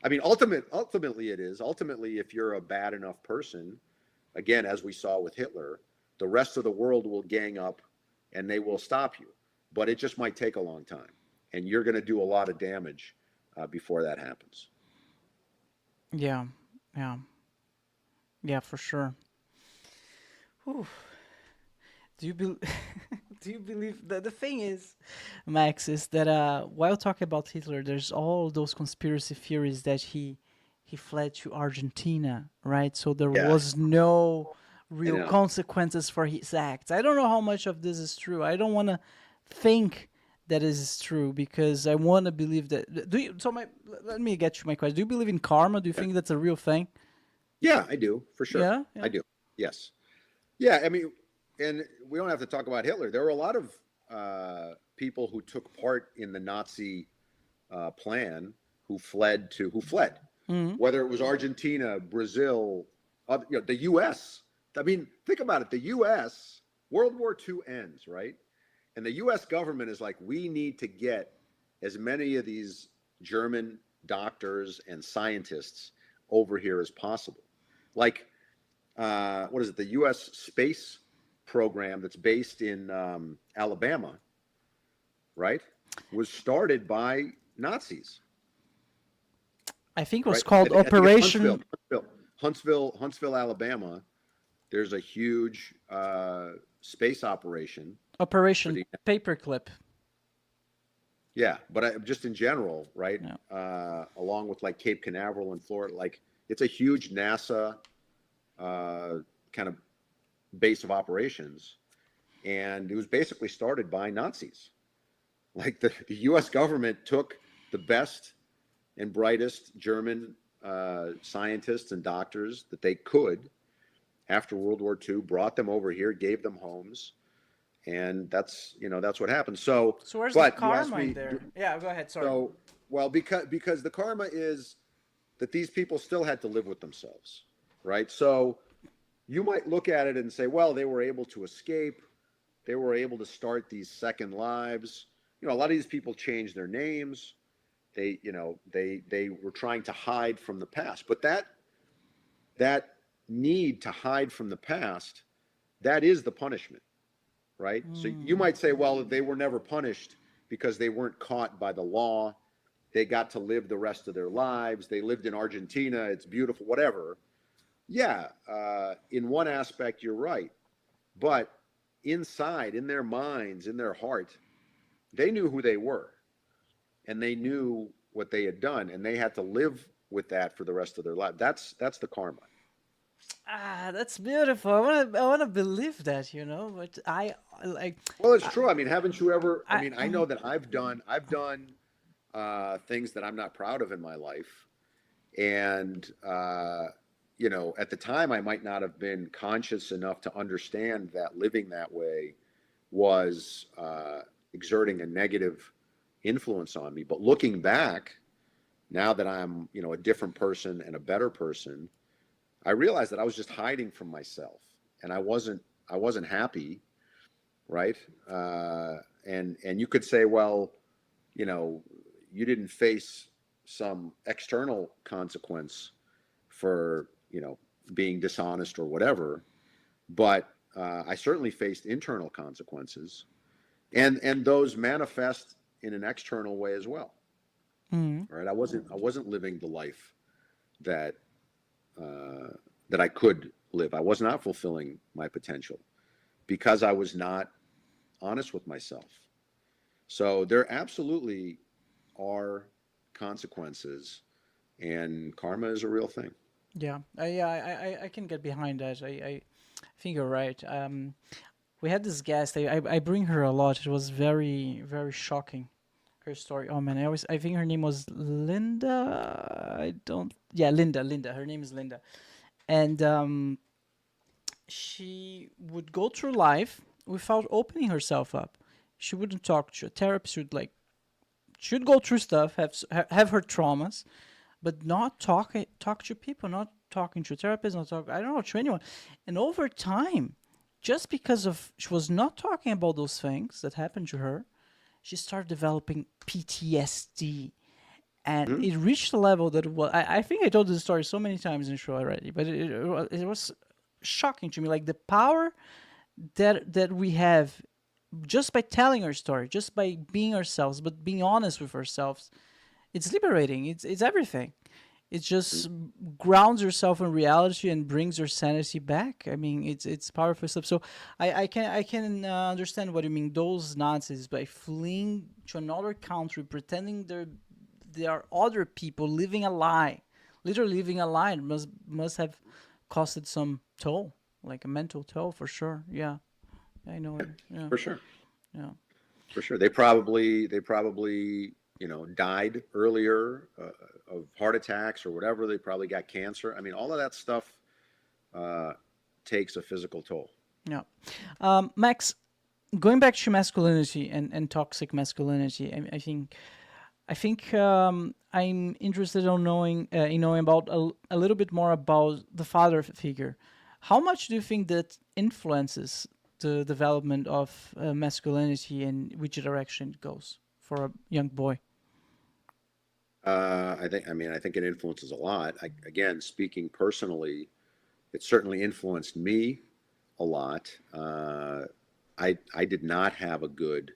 I mean, ultimately it is. Ultimately, if you're a bad enough person, again, as we saw with Hitler, the rest of the world will gang up and they will stop you. But it just might take a long time, and you're going to do a lot of damage before that happens. Yeah, yeah, yeah, for sure. Whew. Do you bel do you believe that the thing is, Max, is that while talking about Hitler, there's all those conspiracy theories that he fled to Argentina, right? So there Yeah, was no I real know. consequences for his acts. I don't know how much of this is true. I don't want to think that is true because I want to believe that. Do you? So let me get you my question. Do you believe in karma? Do you Yeah, think that's a real thing? yeah, I do for sure. Yeah, I yeah. do. Yes. Yeah, I mean, and we don't have to talk about Hitler. There were a lot of people who took part in the Nazi plan who fled, Hmm. whether it was Argentina, Brazil, the U.S. I mean, think about it. The U.S. World War II ends, right? And the U.S. government is like, we need to get as many of these German doctors and scientists over here as possible. Like, what is it? The U.S. space program that's based in Alabama, right, was started by Nazis, I think it was right? called I think it's Operation Huntsville, Alabama. There's a huge space operation for Operation the Paperclip. yeah, but just in general, right? Yeah. Along with like Cape Canaveral in Florida, like it's a huge NASA uh, kind of base of operations, and it was basically started by Nazis. Like the U.S. government took the best and brightest German scientists and doctors that they could after World War II, brought them over here, gave them homes, and that's what happened. So, So where's the but you asked karma in me, there? Yeah, go ahead. Sorry. so well because the karma is that these people still had to live with themselves, right? So you might look at it and say, well, they were able to escape, they were able to start these second lives. A lot of these people changed their names. They were trying to hide from the past, but that need to hide from the past, that is the punishment, right? So you Mm. might say, well, they were never punished because they weren't caught by the law. They got to live the rest of their lives. They lived in Argentina. It's beautiful, whatever. Yeah, in one aspect, you're right. But inside, in their minds, in their heart, they knew who they were and they knew what they had done and they had to live with that for the rest of their life. That's the karma. Ah, that's beautiful. I wanna believe that, but I like Well, it's I, true. I mean, haven't you ever? I I mean, I know that I've done things that I'm not proud of in my life, and at the time, I might not have been conscious enough to understand that living that way was exerting a negative influence on me. But looking back, now that I'm a different person and a better person, I realized that I was just hiding from myself, and I wasn't happy, right? And you could say, well, you know, you didn't face some external consequence for being dishonest or whatever, but I certainly faced internal consequences, and those manifest in an external way as well, mm, right? I wasn't living the life that uh, that I could live. I was not fulfilling my potential because I was not honest with myself. So there absolutely are consequences, and karma is a real thing. yeah, I can get behind that. I think you're right. We had this guest. I bring her a lot. It was very very shocking. Her story. Oh man, I think her name was Linda. I don't. Yeah, Linda. Her name is Linda, and she would go through life without opening herself up. She wouldn't talk to a therapist. She would go through stuff, have her traumas, but not talk to people, not talking to therapists, not talk. I don't know, to anyone. And over time, just because of she was not talking about those things that happened to her, she started developing PTSD and Mhm. it reached a level that I think I told this story so many times in the show already, but it was shocking to me, like the power that we have just by telling our story, just by being ourselves, but being honest with ourselves. It's liberating. It's everything. It just grounds yourself in reality and brings your sanity back. I mean, it's powerful stuff. So I can understand what you mean. Those Nazis, by fleeing to another country, pretending they are other people living a lie, literally living a lie, must have costed some toll, like a mental toll for sure. Yeah, I know it. Yeah, For sure. yeah. For sure. They probably, you know, died earlier of heart attacks or whatever. They probably got cancer. I mean, all of that stuff uh, takes a physical toll. Yeah. Max, going back to masculinity and toxic masculinity, I think I'm interested in knowing about a little bit more about the father figure. How much do you think that influences the development of masculinity and which direction it goes for a young boy? I think it influences a lot. Again, speaking personally, it certainly influenced me a lot. I did not have a good